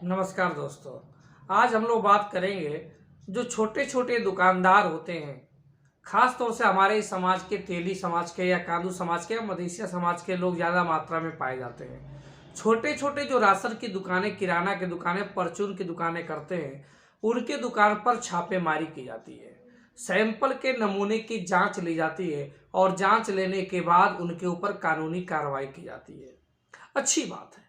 नमस्कार दोस्तों। आज हम लोग बात करेंगे जो छोटे छोटे दुकानदार होते हैं, खास तौर से हमारे इस समाज के, तेली समाज के या कांदू समाज के या मदेशिया समाज के लोग ज़्यादा मात्रा में पाए जाते हैं। छोटे छोटे जो राशन की दुकानें, किराना की दुकानें, परचून की दुकानें करते हैं, उनके दुकान पर छापेमारी की जाती है। सैंपल के नमूने की जांच ली जाती है और जांच लेने के बाद उनके ऊपर कानूनी कार्रवाई की जाती है। अच्छी बात है।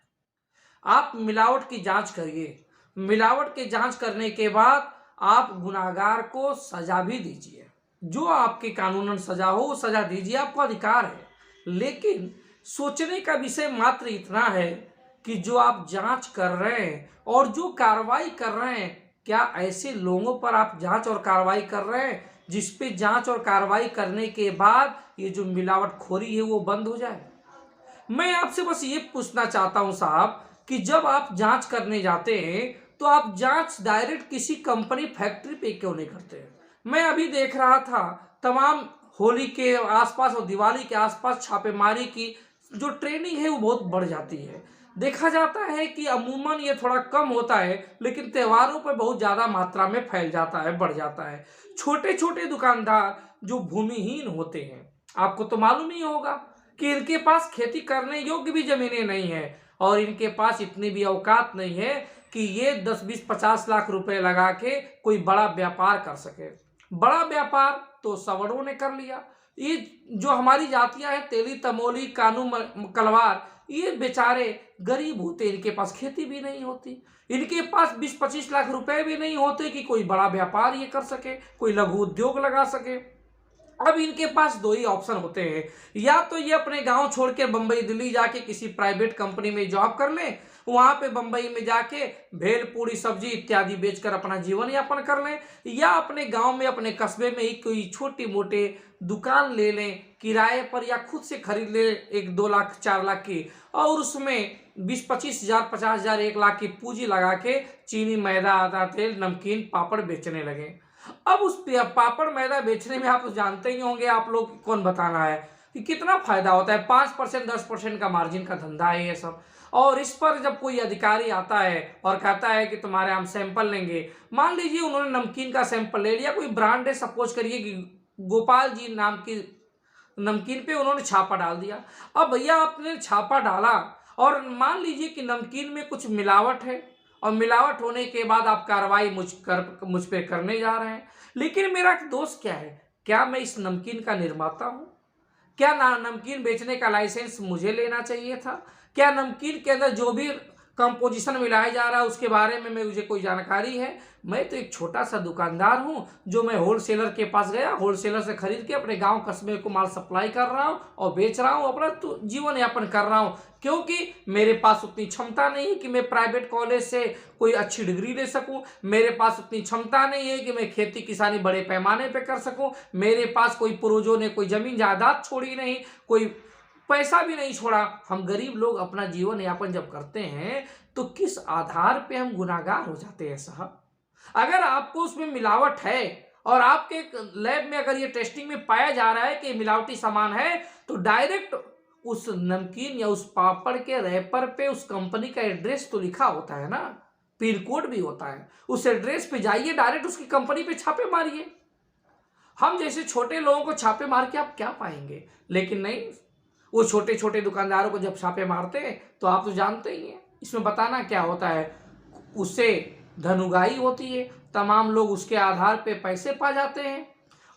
आप मिलावट की जांच करिए। मिलावट की जांच करने के बाद आप गुनाहगार को सजा भी दीजिए। जो आपकी कानूनन सजा हो वो सजा दीजिए, आपका अधिकार है। लेकिन सोचने का विषय मात्र इतना है कि जो आप जांच कर रहे हैं और जो कार्रवाई कर रहे हैं, क्या ऐसे लोगों पर आप जांच और कार्रवाई कर रहे हैं जिस पे जांच और कार्रवाई करने के बाद ये जो मिलावटखोरी है वो बंद हो जाए? मैं आपसे बस ये पूछना चाहता हूं साहब कि जब आप जांच करने जाते हैं तो आप जांच डायरेक्ट किसी कंपनी, फैक्ट्री पे क्यों नहीं करते हैं? मैं अभी देख रहा था, तमाम होली के आसपास और दिवाली के आसपास छापेमारी की जो ट्रेनिंग है वो बहुत बढ़ जाती है। देखा जाता है कि अमूमन ये थोड़ा कम होता है, लेकिन त्योहारों पर बहुत ज्यादा मात्रा में फैल जाता है, बढ़ जाता है। छोटे छोटे दुकानदार जो भूमिहीन होते हैं, आपको तो मालूम ही होगा कि इनके पास खेती करने योग्य भी जमीनें नहीं है और इनके पास इतनी भी औकात नहीं है कि ये 10, 20, 50 लाख रुपए लगा के कोई बड़ा व्यापार कर सके। बड़ा व्यापार तो सवर्णों ने कर लिया। ये जो हमारी जातियां हैं, तेली, तमोली, कानू, कलवार, ये बेचारे गरीब होते, इनके पास खेती भी नहीं होती, इनके पास 20, 25 लाख रुपए भी नहीं होते कि कोई बड़ा व्यापार ये कर सके, कोई लघु उद्योग लगा सके। अब इनके पास दो ही ऑप्शन होते हैं, या तो ये अपने गांव छोड़ के बंबई, दिल्ली जाके किसी प्राइवेट कंपनी में जॉब कर लें, वहां पे बंबई में जाके भेल पूड़ी सब्जी इत्यादि बेचकर अपना जीवन यापन कर लें, या अपने गांव में, अपने कस्बे में ही कोई छोटी मोटे दुकान ले लें किराए पर, या खुद से खरीद ले 1, 2 लाख, 4 लाख की, और उसमें 20, 25 हजार, 50 हजार, 1 लाख की पूंजी लगा के चीनी, मैदा, आटा, तेल, नमकीन, पापड़ बेचने लगे। अब उस पापड़ मैदा बेचने में आप तो जानते ही होंगे, आप लोग को कौन बताना है कि कितना फायदा होता है। 5%, 10% का मार्जिन का धंधा है ये सब। और इस पर जब कोई अधिकारी आता है और कहता है कि तुम्हारे हम सैंपल लेंगे, मान लीजिए उन्होंने नमकीन का सैंपल ले लिया, कोई ब्रांड है, सपोज करिए कि गोपाल जी नाम की नमकीन पे उन्होंने छापा डाल दिया। अब भैया आपने छापा डाला और मान लीजिए कि नमकीन में कुछ मिलावट है, और मिलावट होने के बाद आप कार्रवाई मुझ पे करने जा रहे हैं। लेकिन मेरा दोस्त क्या है, क्या मैं इस नमकीन का निर्माता हूं? क्या नमकीन बेचने का लाइसेंस मुझे लेना चाहिए था? क्या नमकीन के अंदर जो भी कंपोजिशन मिलाया जा रहा है उसके बारे में मुझे कोई जानकारी है? मैं तो एक छोटा सा दुकानदार हूं, जो मैं होलसेलर के पास गया, होलसेलर से खरीद के अपने गांव कस्बे को माल सप्लाई कर रहा हूं और बेच रहा हूं, अपना तो जीवन यापन कर रहा हूं। क्योंकि मेरे पास उतनी क्षमता नहीं है कि मैं प्राइवेट कॉलेज से कोई अच्छी डिग्री ले सकूं, मेरे पास उतनी क्षमता नहीं है कि मैं खेती किसानी बड़े पैमाने पे कर सकूं, मेरे पास कोई पूर्वजों ने कोई जमीन जायदाद छोड़ी नहीं, कोई पैसा भी नहीं छोड़ा। हम गरीब लोग अपना जीवन यापन जब करते हैं तो किस आधार पे हम गुनाहगार हो जाते हैं साहब? अगर आपको उसमें मिलावट है और आपके लैब में अगर ये टेस्टिंग में पाया जा रहा है कि मिलावटी सामान है, तो डायरेक्ट उस नमकीन या उस पापड़ के रैपर पे उस कंपनी का एड्रेस तो लिखा होता है ना, पिन कोड भी होता है, उस एड्रेस पे जाइए, डायरेक्ट उसकी कंपनी पे छापे मारिए। हम जैसे छोटे लोगों को छापे मार के आप क्या पाएंगे? लेकिन नहीं, वो छोटे छोटे दुकानदारों को जब छापे मारते हैं तो आप तो जानते ही हैं इसमें बताना क्या होता है। उससे धन होती है, तमाम लोग उसके आधार पे पैसे पा जाते हैं,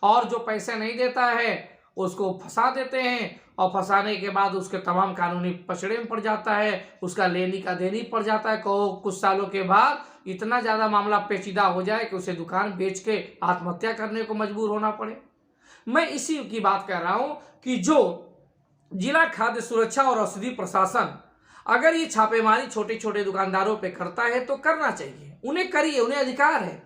और जो पैसे नहीं देता है उसको फंसा देते हैं, और फंसाने के बाद उसके तमाम कानूनी पचड़े में पड़ जाता है, उसका लेनी का देनी पड़ जाता है। कहो कुछ सालों के बाद इतना ज़्यादा मामला पेचीदा हो जाए कि उसे दुकान बेच के आत्महत्या करने को मजबूर होना पड़े। मैं इसी की बात कर रहा हूं कि जो जिला खाद्य सुरक्षा और औषधि प्रशासन अगर ये छापेमारी छोटे छोटे दुकानदारों पे करता है तो करना चाहिए, उन्हें करिए, उन्हें अधिकार है।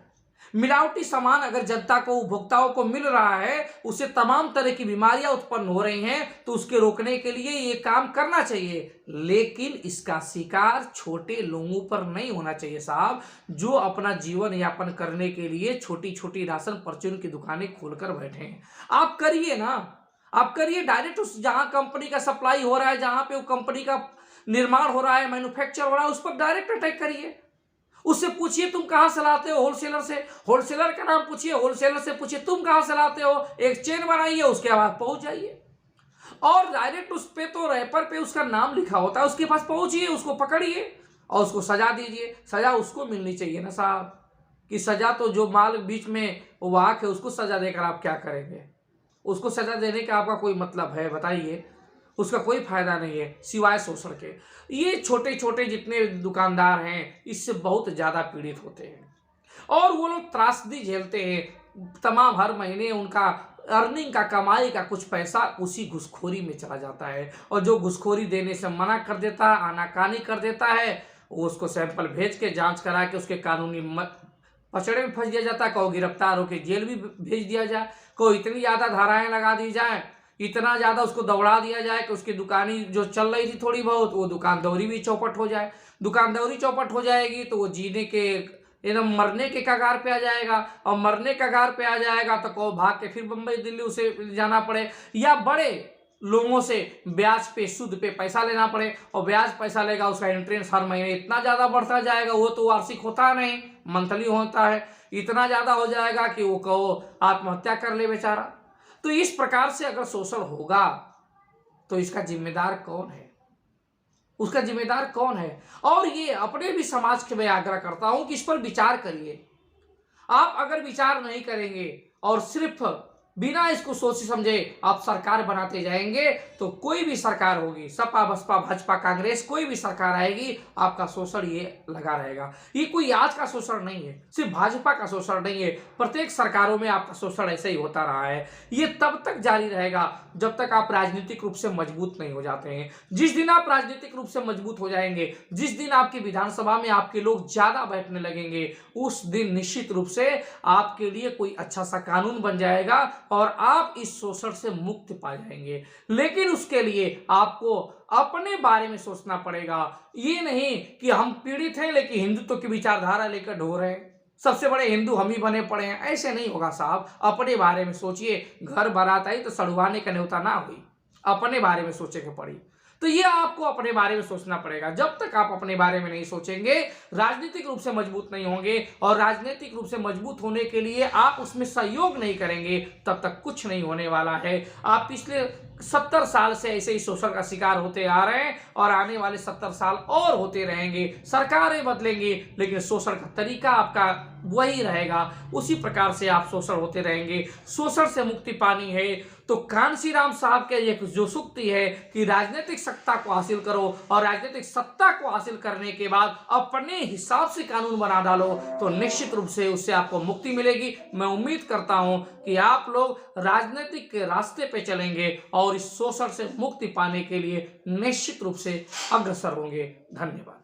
मिलावटी सामान अगर जनता को, उपभोक्ताओं को मिल रहा है, उससे तमाम तरह की बीमारियां उत्पन्न हो रही हैं, तो उसके रोकने के लिए ये काम करना चाहिए। लेकिन इसका शिकार छोटे लोगों पर नहीं होना चाहिए साहब, जो अपना जीवन यापन करने के लिए छोटी छोटी राशन परचून की दुकानें खोलकर बैठे हैं। आप करिए ना, आप करिए डायरेक्ट उस जहां कंपनी का सप्लाई हो रहा है, जहां पे वो कंपनी का निर्माण हो रहा है, मैन्युफैक्चर हो रहा है, उस पर डायरेक्ट अटैक करिए। उससे पूछिए तुम कहाँ से लाते हो, होलसेलर से, होलसेलर का नाम पूछिए, होलसेलर से पूछिए तुम कहाँ से लाते हो, एक चेन बनाइए, उसके बाद पहुंच जाइए। और डायरेक्ट उस पे तो रैपर पे उसका नाम लिखा होता है, उसके पास पहुंचिए, उसको पकड़िए और उसको सजा दीजिए। सजा उसको मिलनी चाहिए ना साहब, कि सजा तो जो माल बीच में वाक है उसको सजा देकर आप क्या करेंगे? उसको सजा देने का आपका कोई मतलब है बताइए? उसका कोई फायदा नहीं है सिवाय शोषण के। ये छोटे छोटे जितने दुकानदार हैं इससे बहुत ज्यादा पीड़ित होते हैं और वो लोग त्रासदी झेलते हैं। तमाम हर महीने उनका अर्निंग का, कमाई का कुछ पैसा उसी घुसखोरी में चला जाता है और जो घुसखोरी देने से मना कर देता है, आनाकानी कर देता है, वो उसको सैंपल भेज के जांच करा के उसके कानूनी पचड़े में फंस दिया जाता है। कहो गिरफ्तार होकर जेल भी भेज दिया जाए, कहो इतनी ज़्यादा धाराएं लगा दी जाए, इतना ज़्यादा उसको दौड़ा दिया जाए कि उसकी दुकानी जो चल रही थी थोड़ी बहुत, वो दुकानदौरी भी चौपट हो जाए। दुकानदौरी चौपट हो जाएगी तो वो जीने के, एकदम मरने के कगार पे आ जाएगा और मरने कगार पे आ जाएगा तो कहो भाग के फिर बम्बई दिल्ली उसे जाना पड़े या बड़े लोगों से ब्याज पे, सूद पे पैसा लेना पड़े और ब्याज पैसा लेगा, उसका इंटरेस्ट हर महीने इतना ज़्यादा बढ़ता जाएगा, वो तो वार्षिक होता नहीं, मंथली होता है, इतना ज़्यादा हो जाएगा कि वो कहो आत्महत्या कर ले बेचारा। तो इस प्रकार से अगर शोषण होगा तो इसका जिम्मेदार कौन है? उसका जिम्मेदार कौन है? और ये अपने भी समाज के मैं आग्रह करता हूं कि इस पर विचार करिए। आप अगर विचार नहीं करेंगे और सिर्फ बिना इसको सोचे समझे आप सरकार बनाते जाएंगे तो कोई भी सरकार होगी, सपा बसपा भाजपा कांग्रेस, कोई भी सरकार आएगी, आपका शोषण ये लगा रहेगा। ये कोई आज का शोषण नहीं है, सिर्फ भाजपा का शोषण नहीं है, प्रत्येक सरकारों में आपका शोषण ऐसे ही होता रहा है। ये तब तक जारी रहेगा जब तक आप राजनीतिक रूप से मजबूत नहीं हो जाते हैं। जिस दिन आप राजनीतिक रूप से मजबूत हो जाएंगे, जिस दिन आपकी विधानसभा में आपके लोग ज्यादा बैठने लगेंगे, उस दिन निश्चित रूप से आपके लिए कोई अच्छा सा कानून बन जाएगा और आप इस शोषण से मुक्त पा जाएंगे। लेकिन उसके लिए आपको अपने बारे में सोचना पड़ेगा। ये नहीं कि हम पीड़ित हैं लेकिन हिंदुत्व की विचारधारा लेकर ढो रहे हैं, सबसे बड़े हिंदू हम ही बने पड़े हैं, ऐसे नहीं होगा साहब। अपने बारे में सोचिए, घर बारात आई तो सड़वाने का न्योता ना हुई, अपने बारे में सोचे के पड़ी। तो ये आपको अपने बारे में सोचना पड़ेगा। जब तक आप अपने बारे में नहीं सोचेंगे, राजनीतिक रूप से मजबूत नहीं होंगे और राजनीतिक रूप से मजबूत होने के लिए आप उसमें सहयोग नहीं करेंगे, तब तक कुछ नहीं होने वाला है। आप पिछले 70 साल से ऐसे ही शोषण का शिकार होते आ रहे हैं और आने वाले 70 साल और होते रहेंगे। सरकारें बदलेंगे लेकिन शोषण का तरीका आपका वही रहेगा, उसी प्रकार से आप शोषण होते रहेंगे। शोषण से मुक्ति पानी है तो कांसी राम साहब के एक जो सूक्ति है कि राजनीतिक सत्ता को हासिल करो और राजनीतिक सत्ता को हासिल करने के बाद अपने हिसाब से कानून बना डालो तो निश्चित रूप से उससे आपको मुक्ति मिलेगी। मैं उम्मीद करता हूं कि आप लोग राजनीतिक के रास्ते पे चलेंगे और इस शोषण से मुक्ति पाने के लिए निश्चित रूप से अग्रसर होंगे। धन्यवाद।